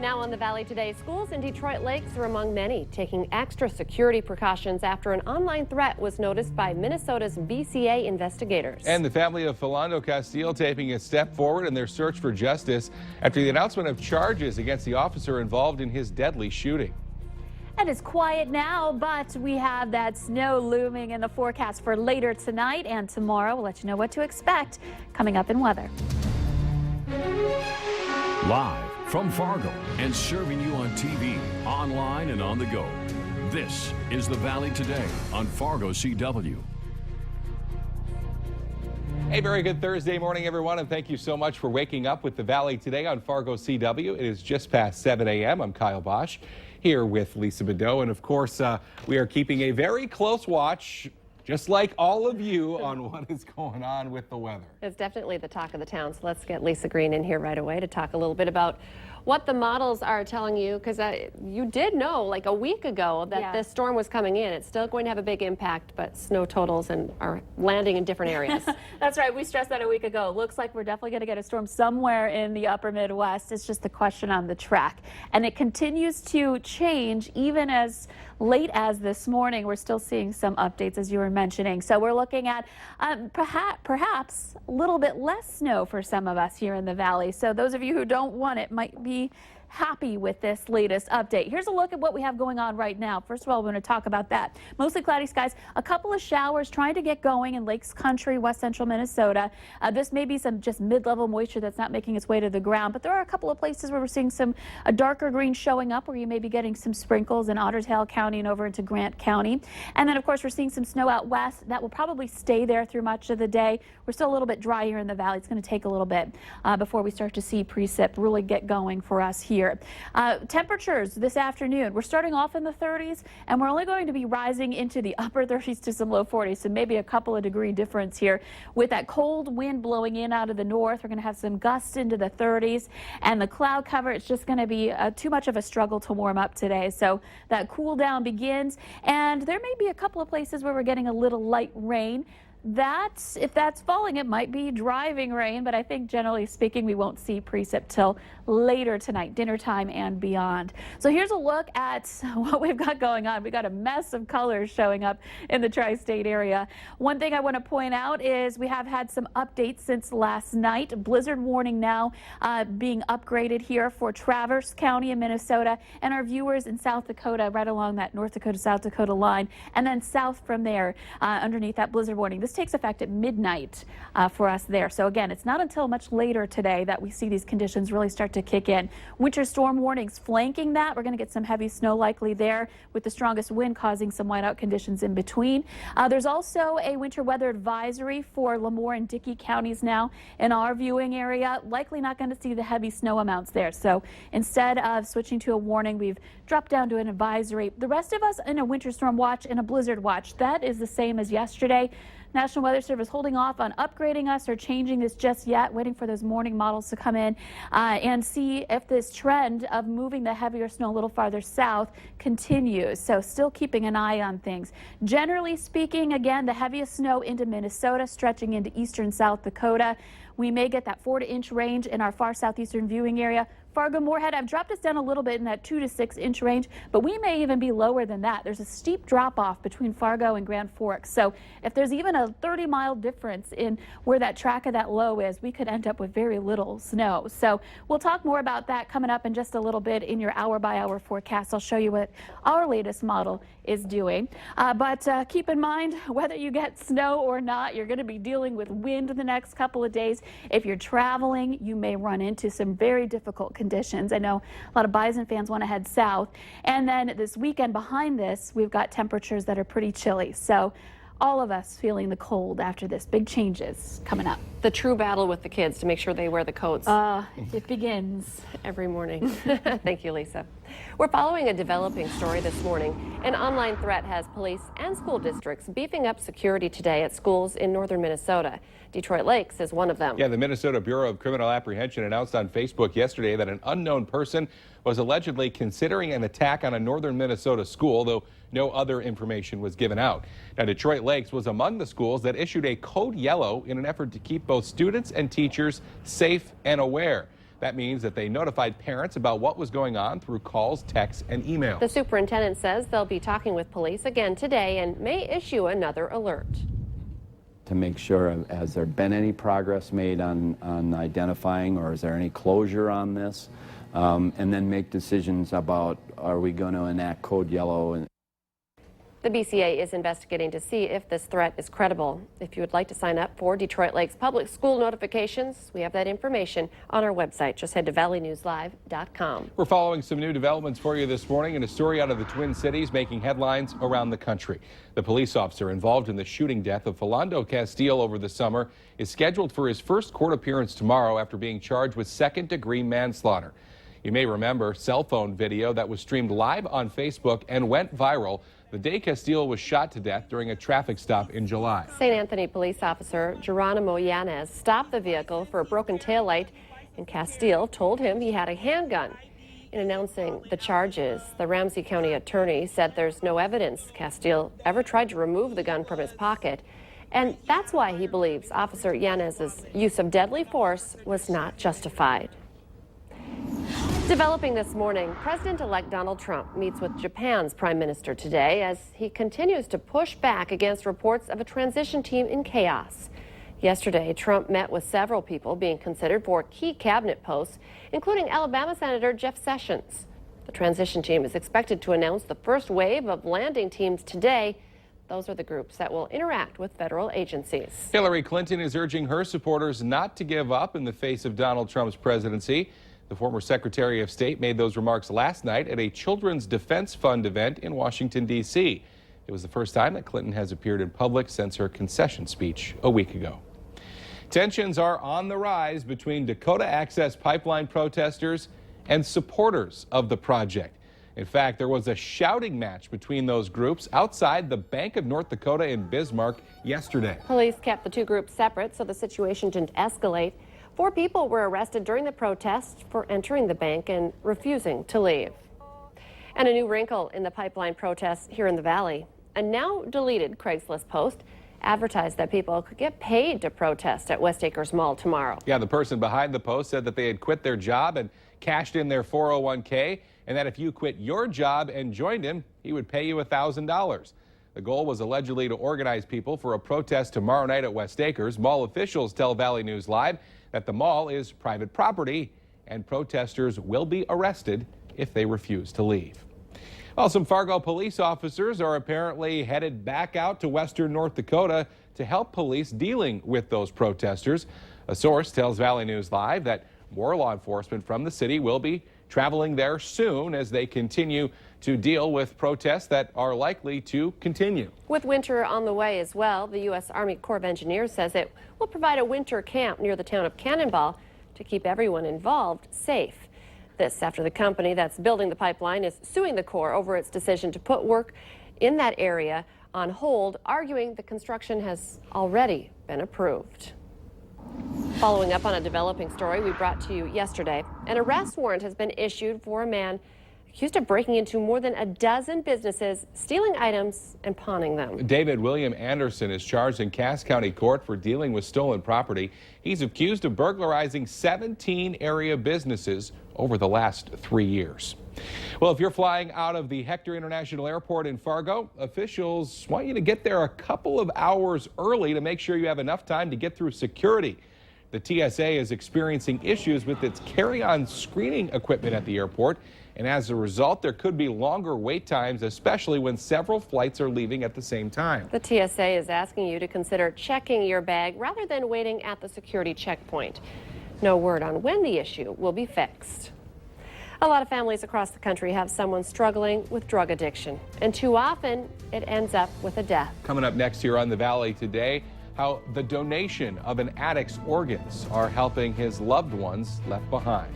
Now on the Valley Today, schools in Detroit Lakes are among many taking extra security precautions after an online threat was noticed by Minnesota's VCA investigators. And the family of Philando Castile taking a step forward in their search for justice after the announcement of charges against the officer involved in his deadly shooting. And it's quiet now, but we have that snow looming in the forecast for later tonight and tomorrow. We'll let you know what to expect coming up in weather. Live from Fargo and serving you on TV, online, and on the go. This is the Valley Today on Fargo CW. Hey, very good Thursday morning, everyone, and thank you so much for waking up with the Valley Today on Fargo CW. It is just past 7 a.m. I'm Kyle Bosch here with Lisa Bedeau, and of course, we are keeping a very close watch, just like all of you, on what is going on with the weather. It's definitely the talk of the town, so let's get Lisa Green in here right away to talk a little bit about what the models are telling you, because you did know like a week ago that this storm was coming in. It's still going to have a big impact, but snow totals are landing in different areas. That's right. We stressed that a week ago. It looks like we're definitely going to get a storm somewhere in the upper Midwest. It's just the question on the track. And it continues to change even as late as this morning. We're still seeing some updates, as you were mentioning. So we're looking at perhaps a little bit less snow for some of us here in the valley. So those of you who don't want it might be happy with this latest update. Here's a look at what we have going on right now. First of all, we're going to talk about that. Mostly cloudy skies, a couple of showers trying to get going in Lakes Country, west central Minnesota. This may be some just mid-level moisture that's not making its way to the ground, but there are a couple of places where we're seeing some darker green showing up, where you may be getting some sprinkles in Otter Tail County and over into Grant County. And then, of course, we're seeing some snow out west. That will probably stay there through much of the day. We're still a little bit dry here in the valley. It's going to take a little bit before we start to see precip really get going for us here. Temperatures this afternoon, we're starting off in the 30s, and we're only going to be rising into the upper 30s to some low 40s, so maybe a couple of degree difference here. With that cold wind blowing in out of the north, we're going to have some gusts into the 30s, and the cloud cover, it's just going to be too much of a struggle to warm up today. So that cool down begins, and there may be a couple of places where we're getting a little light rain. If that's falling, it might be driving rain, but I think generally speaking, we won't see precip till later tonight, dinner time and beyond. So here's a look at what we've got going on. We've got a mess of colors showing up in the tri-state area. One thing I want to point out is we have had some updates since last night. Blizzard warning now being upgraded here for Traverse County in Minnesota and our viewers in South Dakota, right along that North Dakota-South Dakota line, and then south from there underneath that blizzard warning. This takes effect at midnight for us there. So again, it's not until much later today that we see these conditions really start to kick in. Winter storm warnings flanking that. We're going to get some heavy snow likely there, with the strongest wind causing some whiteout conditions in between. There's also a winter weather advisory for Lemoore and Dickey counties now in our viewing area. Likely not going to see the heavy snow amounts there. So instead of switching to a warning, we've dropped down to an advisory. The rest of us in a winter storm watch and a blizzard watch. That is the same as yesterday. National Weather Service holding off on upgrading us or changing this just yet, waiting for those morning models to come in and see if this trend of moving the heavier snow a little farther south continues. So still keeping an eye on things. Generally speaking, again, the heaviest snow into Minnesota, stretching into eastern South Dakota. We may get that 4 to inch range in our far southeastern viewing area. Fargo, Moorhead, I've dropped us down a little bit in that 2 to 6 inch range, but we may even be lower than that. There's a steep drop off between Fargo and Grand Forks. So if there's even a 30-mile difference in where that track of that low is, we could end up with very little snow. So we'll talk more about that coming up in just a little bit in your hour by hour forecast. I'll show you what our latest model is doing. But keep in mind, whether you get snow or not, you're going to be dealing with wind the next couple of days. If you're traveling, you may run into some very difficult conditions. I know a lot of Bison fans want to head south. And then this weekend behind this, we've got temperatures that are pretty chilly. So all of us feeling the cold after this. Big changes coming up. The true battle with the kids to make sure they wear the coats. It begins every morning. Thank you, Lisa. We're following a developing story this morning. An online threat has police and school districts beefing up security today at schools in northern Minnesota. Detroit Lakes is one of them. Yeah, the Minnesota Bureau of Criminal Apprehension announced on Facebook yesterday that an unknown person was allegedly considering an attack on a northern Minnesota school, though no other information was given out. Now, Detroit Lakes was among the schools that issued a code yellow in an effort to keep both students and teachers safe and aware. That means that they notified parents about what was going on through calls, texts, and emails. The superintendent says they'll be talking with police again today and may issue another alert. To make sure, has there been any progress made on identifying, or is there any closure on this? And then make decisions about, are we going to enact Code Yellow? The BCA is investigating to see if this threat is credible. If you would like to sign up for Detroit Lakes Public School notifications, we have that information on our website. Just head to valleynewslive.com. We're following some new developments for you this morning in a story out of the Twin Cities making headlines around the country. The police officer involved in the shooting death of Philando Castile over the summer is scheduled for his first court appearance tomorrow after being charged with second-degree manslaughter. You may remember cell phone video that was streamed live on Facebook and went viral the day Castile was shot to death during a traffic stop in July. St. Anthony police officer Geronimo Yanez stopped the vehicle for a broken taillight, and Castile told him he had a handgun. In announcing the charges, the Ramsey County attorney said there's no evidence Castile ever tried to remove the gun from his pocket, and that's why he believes Officer Yanez's use of deadly force was not justified. Developing this morning, President-elect Donald Trump meets with Japan's Prime Minister today as he continues to push back against reports of a transition team in chaos. Yesterday, Trump met with several people being considered for key cabinet posts, including Alabama Senator Jeff Sessions. The transition team is expected to announce the first wave of landing teams today. Those are the groups that will interact with federal agencies. Hillary Clinton is urging her supporters not to give up in the face of Donald Trump's presidency. The former Secretary of State made those remarks last night at a Children's Defense Fund event in Washington, D.C. It was the first time that Clinton has appeared in public since her concession speech a week ago. Tensions are on the rise between Dakota Access Pipeline protesters and supporters of the project. In fact, there was a shouting match between those groups outside the Bank of North Dakota in Bismarck yesterday. Police kept the two groups separate so the situation didn't escalate. 4 people were arrested during the protest for entering the bank and refusing to leave. And a new wrinkle in the pipeline protests here in the Valley. A now deleted Craigslist post advertised that people could get paid to protest at West Acres Mall tomorrow. Yeah, the person behind the post said that they had quit their job and cashed in their 401k, and that if you quit your job and joined him, he would pay you $1,000. The goal was allegedly to organize people for a protest tomorrow night at West Acres. Mall officials tell Valley News Live that the mall is private property and protesters will be arrested if they refuse to leave. Well, some Fargo police officers are apparently headed back out to western North Dakota to help police dealing with those protesters. A source tells Valley News Live that more law enforcement from the city will be traveling there soon as they continue to deal with protests that are likely to continue. With winter on the way as well, the U.S. Army Corps of Engineers says it will provide a winter camp near the town of Cannonball to keep everyone involved safe. This after the company that's building the pipeline is suing the Corps over its decision to put work in that area on hold, arguing the construction has already been approved. Following up on a developing story we brought to you yesterday, an arrest warrant has been issued for a man accused of breaking into more than a dozen businesses, stealing items and pawning them. David William Anderson is charged in Cass County Court for dealing with stolen property. He's accused of burglarizing 17 area businesses over the last 3 years. Well, if you're flying out of the Hector International Airport in Fargo, officials want you to get there a couple of hours early to make sure you have enough time to get through security. The TSA is experiencing issues with its carry-on screening equipment at the airport, and as a result, there could be longer wait times, especially when several flights are leaving at the same time. The TSA is asking you to consider checking your bag rather than waiting at the security checkpoint. No word on when the issue will be fixed. A lot of families across the country have someone struggling with drug addiction, and too often it ends up with a death. Coming up next here on the Valley today, how the donation of an addict's organs are helping his loved ones left behind.